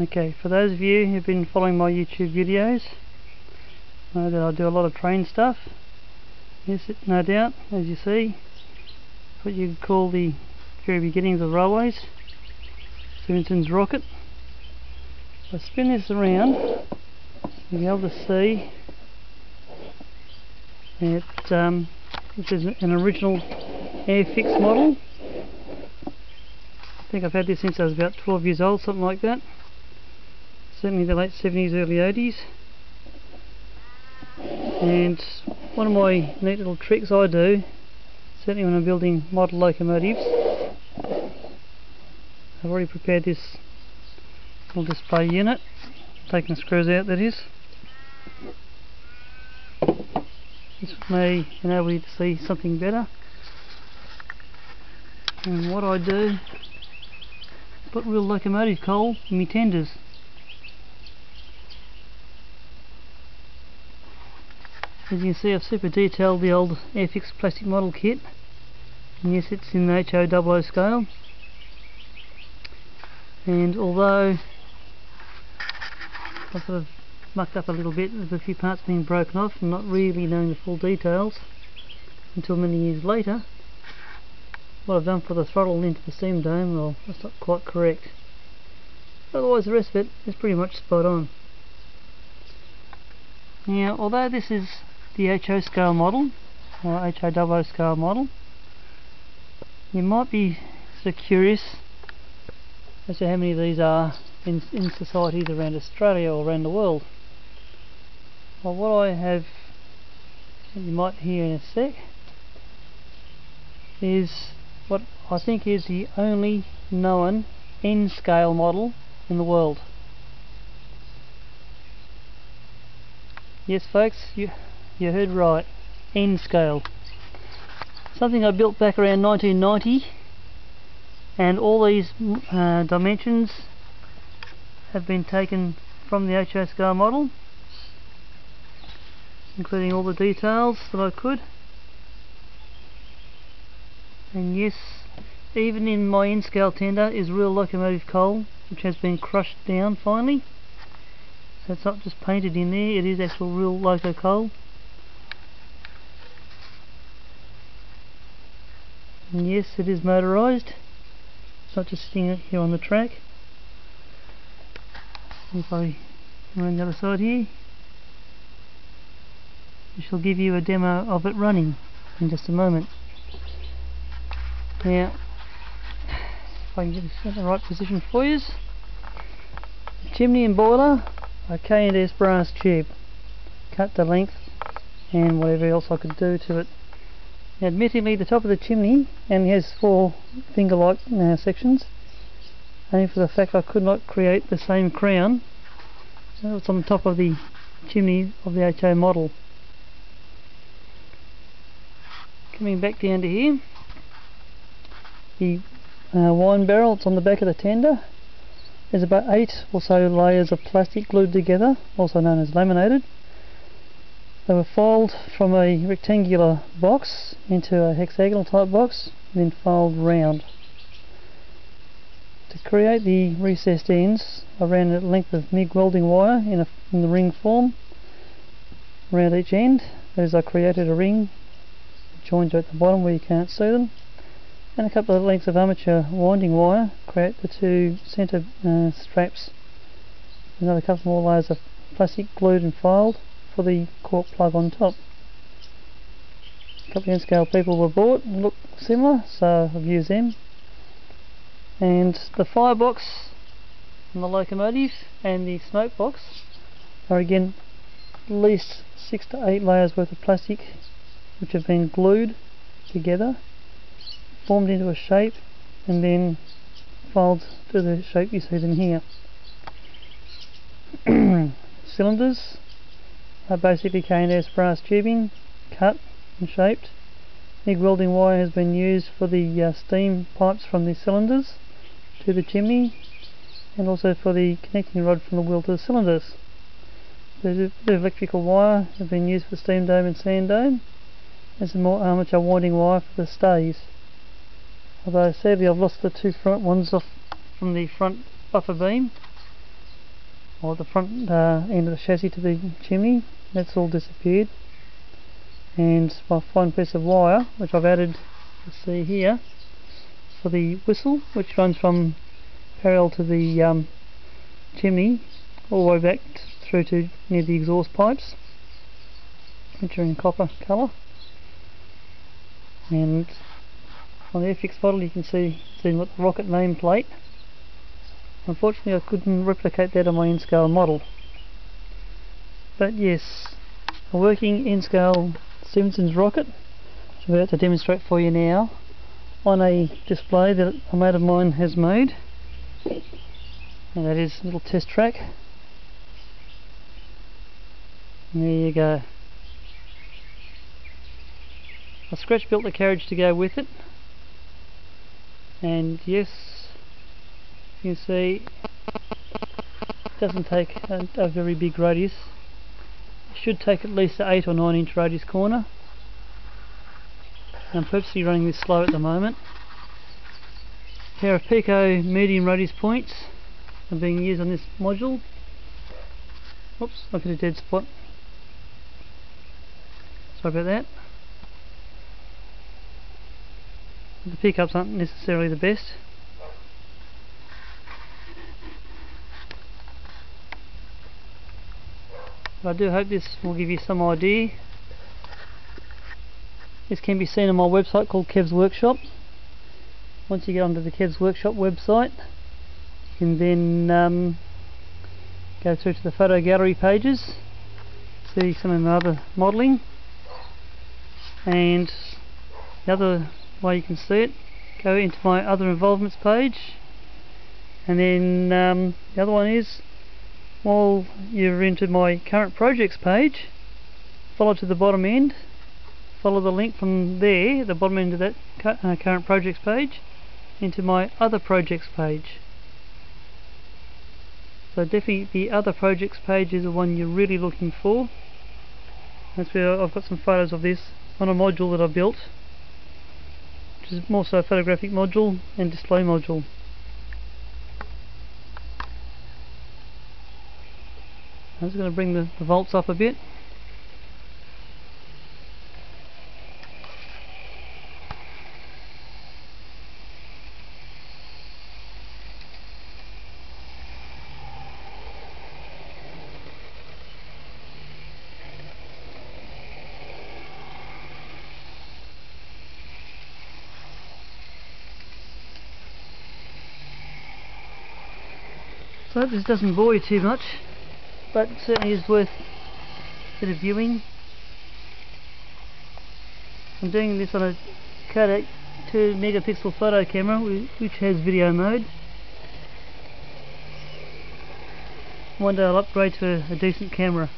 Okay, for those of you who've been following my YouTube videos, know that I do a lot of train stuff. Yes, no doubt, as you see, what you could call the very beginnings of railways. Stevensons Rocket. If I spin this around, you'll be able to see that this is an original air-fixed model. I think I've had this since I was about 12 years old, something like that. Certainly the late 70s, early 80s. And one of my neat little tricks I do, certainly when I'm building model locomotives, I've already prepared this little display unit, taking the screws out, that is. This may enable you to see something better. And what I do, put real locomotive coal in my tenders. As you can see, I've super detailed the old air-fixed plastic model kit, and yes, it's in the HO00 scale. And although I've sort of mucked up a little bit with a few parts being broken off and not really knowing the full details until many years later, what I've done for the throttle and into the steam dome, well, that's not quite correct. Otherwise the rest of it is pretty much spot on. Now, although this is the HO scale model, or HO00 scale model, you might be sort of curious as to how many of these are in societies around Australia or around the world. Well, what I have, you might hear in a sec, is what I think is the only known N-scale model in the world. Yes folks, you heard right, N-scale. Something I built back around 1990, and all these dimensions have been taken from the HO scale model, including all the details that I could. And yes, even in my N-scale tender is real locomotive coal, which has been crushed down finally. So it's not just painted in there, it is actual real loco coal. And yes, it is motorised. It's not just sitting here on the track. If I run the other side here, I shall give you a demo of it running in just a moment. Now, if I can get this in the right position for you, the chimney and boiler are K&S brass tube, cut to length and whatever else I could do to it. Now, admittedly, the top of the chimney only has 4 finger-like sections, only for the fact I could not create the same crown that's on the top of the chimney of the HO model. Coming back down to here, the wine barrel, it's on the back of the tender. There's about 8 or so layers of plastic glued together, also known as laminated. They were filed from a rectangular box into a hexagonal type box, then filed round. To create the recessed ends, I ran a length of MIG welding wire in the ring form around each end. As I created a ring, joined at the bottom where you can't see them, and a couple of lengths of armature winding wire create the 2 centre straps. Another couple more layers of plastic glued and filed for the cork plug on top. A couple of N-scale people were bought and look similar, so I've used them. And the firebox on the locomotive and the smoke box are again at least 6 to 8 layers worth of plastic which have been glued together, formed into a shape, and then filed to the shape you see them here. Cylinders are basically K&S brass tubing, cut and shaped. MIG welding wire has been used for the steam pipes from the cylinders to the chimney, and also for the connecting rod from the wheel to the cylinders. There's a bit of electrical wire has been used for steam dome and sand dome, and some more armature winding wire for the stays. Although sadly I've lost the 2 front ones off from the front buffer beam, or the front end of the chassis to the chimney. That's all disappeared. And my fine piece of wire, which I've added, you see here, for the whistle, which runs from parallel to the chimney all the way back through to near the exhaust pipes, which are in copper colour. And on the FX model you can see what the Rocket nameplate. Unfortunately I couldn't replicate that on my in-scale model. But yes, a working in-scale Stevensons Rocket, which I'm about to demonstrate for you now, on a display that a mate of mine has made. And that is a little test track. And there you go. I scratch built the carriage to go with it, and yes, you can see it doesn't take a very big radius. It should take at least an 8 or 9 inch radius corner. I'm purposely running this slow at the moment. A pair of Pico medium radius points are being used on this module. Oops, look at a dead spot. Sorry about that. The pickups aren't necessarily the best. But I do hope this will give you some idea. This can be seen on my website called Kev's Workshop. Once you get onto the Kev's Workshop website, you can then go through to the photo gallery pages, see some of my other modelling, and the other way you can see it, go into my other involvements page, and then the other one is, while you're into my current projects page, follow to the bottom end, follow the link from there, the bottom end of that current projects page, into my other projects page. So definitely the other projects page is the one you're really looking for. That's where I've got some photos of this on a module that I built, which is more so a photographic module and display module. I'm just going to bring the volts up a bit. So I hope this doesn't bore you too much, but it certainly is worth a bit of viewing. I'm doing this on a Kodak 2 megapixel photo camera which has video mode. One day I'll upgrade to a decent camera.